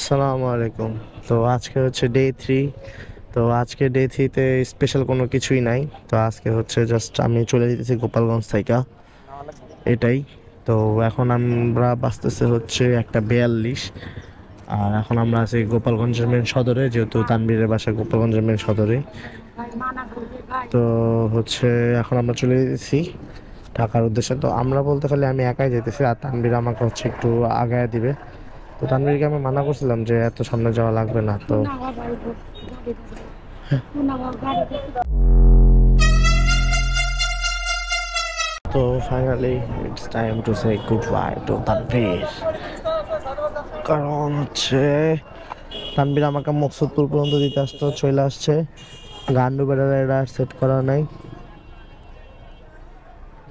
আসসালামু আলাইকুম। তো আজকে হচ্ছে ডে 3। তো আজকে ডে 3-তে স্পেশাল কোনো কিছুই নাই। তো আজকে হচ্ছে জাস্ট আমি চলে যেতেছি গোপালগঞ্জ থেকে, এটাই। তো এখন আমরা বাঁচতেছে হচ্ছে 1:42। আর এখন আমরা আছি গোপালগঞ্জের মেন সদরে, যেহেতু তানবীরের বাসা গোপালগঞ্জের মেন সদরে। তো হচ্ছে এখন আমরা চলে যেতেছি ঢাকার উদ্দেশ্যে। তো আমরা বলতে খালি আমি একাই যেতেছি, আর তানবীর আমাকে হচ্ছে একটু আগায় দিবে। তো তানভীরকে আমি মানা করছিলাম যে এত সামনে যাওয়া লাগবে না। তো তো finally it's time to say goodbye to Tanvir. কারণ হচ্ছে তানভীর আমাকে মকসুদপুর পর্যন্ত দিতে আসতো, চলে আসছে। গান্ডু বেড়ার এটা সেট করা নাই।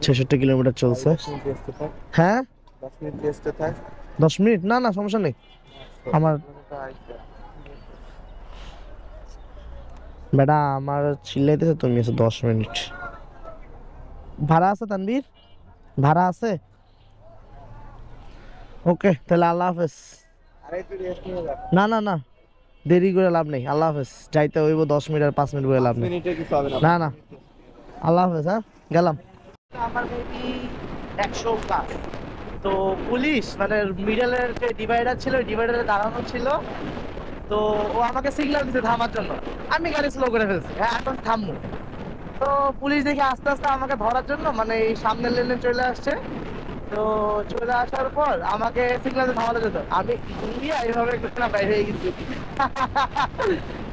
66 কিলোমিটার চলছে। হ্যাঁ, 10 মিনিট না না সমস্যা নেই আমার। বেটা আমার চিল্লাইতেছে তুমি, 10 মিনিট ভাড়া আছে তানভীর, ভাড়া আছে। ওকে তাহলে আল্লাহ হাফেজ। না না না, দেরি করে লাভ নেই। আল্লাহ হাফেজ। যাইতে হইব 10 মিনিট আর 5 মিনিট করে লাভ নেই। না না, আল্লাহ হাফেজ। হ্যাঁ, গেলাম। আমার মেবি 100+। তো পুলিশ মানে মিডলের যে ডিভাইডার ছিল, ওই ডিভাইডারে দাঁড়ানো ছিল। তো ও আমাকে সিগন্যাল দিতে থামার জন্য। আমি গাড়ি স্লো করে ফেলছি, হ্যাঁ এখন থামবো। তো পুলিশ দেখে আস্তে আস্তে আমাকে ধরার জন্য মানে এই সামনের লেনে চলে আসছে। তো চলে আসার পর আমাকে সিগন্যালে থামাতে যেত, আমি ইন্ডিয়া এইভাবে একটু না বাইরে হয়ে গেছি।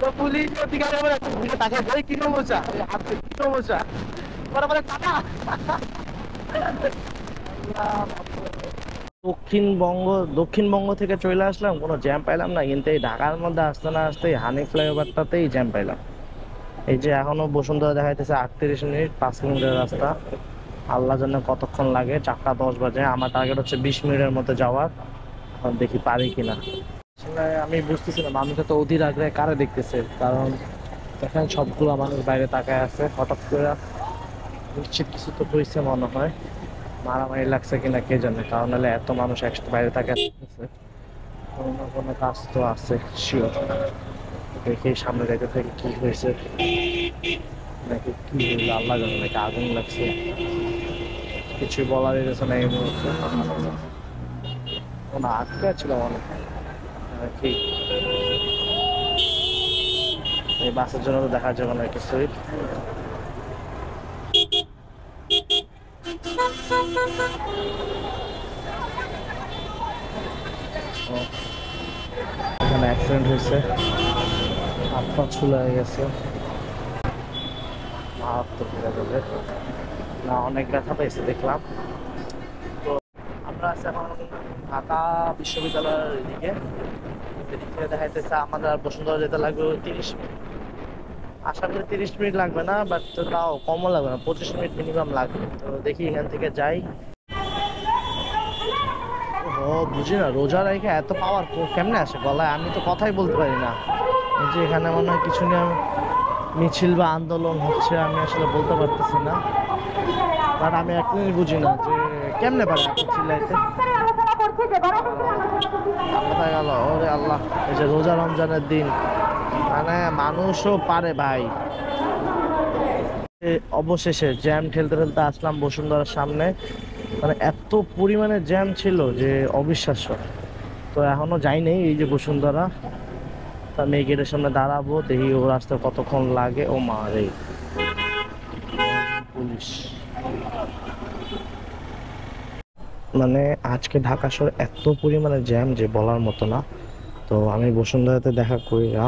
তো পুলিশ জিজ্ঞাসা করে তাকে বই কি সমস্যা, হাতে কি সমস্যা, ওরা বলে টাকা। দক্ষিণবঙ্গ দক্ষিণবঙ্গ থেকে চলে আসলাম, কোনো জ্যাম পাইলাম না। কিন্তু এই ঢাকার মধ্যে আসতে না আসতেই হানি ফ্লাইওভারটাতেই জ্যাম পাইলাম। এই যে এখনো বসুন্ধরা দেখাইতেছে 38 মিনিট, 5 কিলোমিটার রাস্তা। আল্লাহ জানে কতক্ষণ লাগে। 4টা 10 বাজে, আমার টার্গেট হচ্ছে 20 মিনিটের মধ্যে যাওয়ার। এখন দেখি পারি কিনা। আসলে আমি বুঝতেছিলাম মানুষ তো অধীর আগ্রহে কারে দেখতেছে, কারণ এখানে সবগুলো মানুষ বাইরে তাকায় আছে। হঠাৎ করে নিশ্চিত কিছু তো হয়েছে মনে হয়, মারামারি লাগছে কিনা কে জানে। কারণ হলে এত মানুষ একসাথে বাইরে তাকায় থাকতেছে, কোনো না কোনো কাজ তো আছে শিওর। দেখি সামনে যাইতে থেকে কি হয়েছে, নাকি কি হইলো আল্লাহ জানে, নাকি আগুন লাগছে, কিছু বলার গেছে না এই মুহূর্তে। কোনো আটকে ছিল মনে হয় কি, এই বাসের জন্য তো দেখার জন্য কিছুই। এখানে অ্যাক্সিডেন্ট হয়েছে, হাত পা ছুলে হয়ে গেছে, মারাত্মক যাবে না, অনেক ব্যথা পেয়েছে দেখলাম। তো আমরা আছি এখন ঢাকা বিশ্ববিদ্যালয়ের দিকে। এদিক থেকে দেখাইতেছে আমাদের আর বসুন্ধরা যেতে লাগবে 30 মিনিট। আশা করি 30 মিনিট লাগবে না, বাট তাও কমও লাগবে না, 25 মিনিট মিনিমাম লাগবে। তো দেখি এখান থেকে যাই। ও বুঝি না, রোজা রেখে এত পাওয়ার কেমনে আসে গলায়, আমি তো কথাই বলতে পারি না। এই যে এখানে মনে হয় কিছু নিয়ে মিছিল বা আন্দোলন হচ্ছে, আমি আসলে বলতে পারতেছি না। বাট আমি এক জিনিস বুঝি না যে কেমনে পারে এত চিল্লাইতে। কোথায় গেল ওরে আল্লাহ। এই যে রোজা রমজানের দিন, মানে মানুষও পারে ভাই। অবশেষে জ্যাম ঠেলতে ঠেলতে আসলাম বসুন্ধরার সামনে। মানে এত পরিমাণে জ্যাম ছিল যে অবিশ্বাস্য। তো এখনো যাইনি, এই যে বসুন্ধরা। তা আমি এই গেটের সামনে দাঁড়াবো, দেখি ও রাস্তা কতক্ষণ লাগে। ও মা রে, পুলিশ। মানে আজকে ঢাকা শহরে এত পরিমাণে জ্যাম যে বলার মতো না। তো আমি বসুন্ধরাতে দেখা করি না,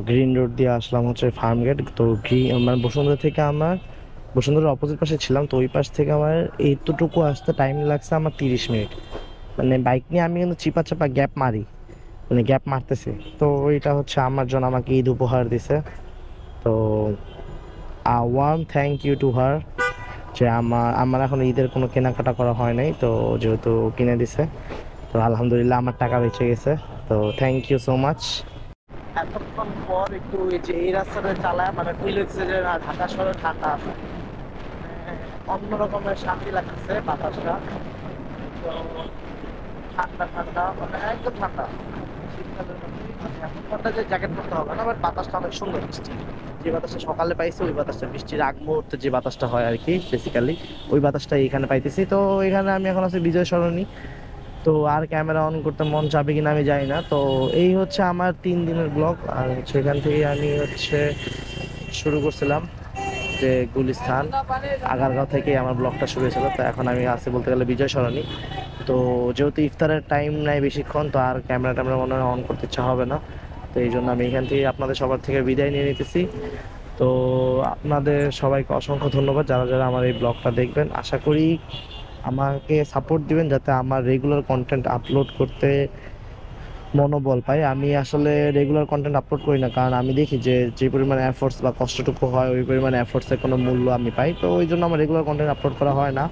গ্রিন রোড দিয়ে আসলাম হচ্ছে ফার্ম গেট। তো মানে বসুন্ধরা থেকে আমার বসুন্ধরার অপোজিট পাশে ছিলাম, তো ওই পাশ থেকে আমার এইটুকু আসতে টাইম লাগছে আমার 30 মিনিট। মানে বাইক নিয়ে আমি কিন্তু চিপা চাপা গ্যাপ মারি, মানে গ্যাপ মারতেছি। তো এটা হচ্ছে আমার জন্য আমাকে ঈদ উপহার দিছে। তো warm thank you to her, যে আমার আমার এখন ঈদের কোনো কেনাকাটা করা হয় নাই, তো যেহেতু কিনে দিছে, তো আলহামদুলিল্লাহ আমার টাকা বেঁচে গেছে। তো থ্যাংক ইউ সো মাচ। এতক্ষণ পর একটু এই যে এই রাস্তাটা চালায় মানে ফিল হচ্ছে যে না, ঢাকা শহরে ঠান্ডা আছে, অন্য রকমের শান্তি লাগতেছে বাতাসটা। তো ঠান্ডা ঠান্ডা, মানে একদম ঠান্ডা। শীতকালের মতোই, মানে এমন ঠান্ডা যে জ্যাকেট পরতে হবে না, বাট বাতাসটা অনেক সুন্দর মিষ্টি। যে বাতাসটা সকালে পাইছি ওই বাতাসটা, বৃষ্টির আগ মুহূর্তে যে বাতাসটা হয় আর কি বেসিক্যালি, ওই বাতাসটা এখানে পাইতেছি। তো এখানে আমি এখন আছি বিজয় সরণি। তো আর ক্যামেরা অন করতে মন চাবে কিনা আমি জানি না। তো এই হচ্ছে আমার 3 দিনের ব্লগ। আর হচ্ছে এখান থেকে আমি হচ্ছে শুরু করছিলাম যে গুলিস্তান, আগারগাঁও থেকে আমার ব্লগটা শুরু হয়েছিল। তো এখন আমি আছি বলতে গেলে বিজয় সরণি। তো যেহেতু ইফতারের টাইম নাই বেশিক্ষণ, তো আর ক্যামেরা ট্যামেরা মনে হয় অন করতে ইচ্ছা হবে না। তো এই জন্য আমি এখান থেকে আপনাদের সবার থেকে বিদায় নিয়ে নিতেছি। তো আপনাদের সবাইকে অসংখ্য ধন্যবাদ যারা যারা আমার এই ব্লগটা দেখবেন। আশা করি আমাকে সাপোর্ট দিবেন যাতে আমার রেগুলার কন্টেন্ট আপলোড করতে মনোবল পাই। আমি আসলে রেগুলার কন্টেন্ট আপলোড করি না, কারণ আমি দেখি যে যে পরিমাণ এফোর্টস বা কষ্টটুকু হয় ওই পরিমাণ এফোর্টসের কোনো মূল্য আমি পাই। তো ওই জন্য আমার রেগুলার কন্টেন্ট আপলোড করা হয় না।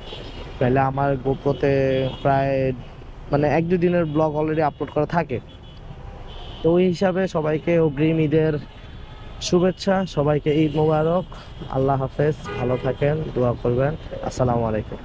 তাহলে আমার গোপ্রোতে প্রায় মানে 1-2 দিনের ব্লগ অলরেডি আপলোড করা থাকে। তো ওই হিসাবে সবাইকে অগ্রিম ঈদের শুভেচ্ছা, সবাইকে ঈদ মোবারক। আল্লাহ হাফেজ, ভালো থাকেন, দোয়া করবেন। আসসালামু আলাইকুম।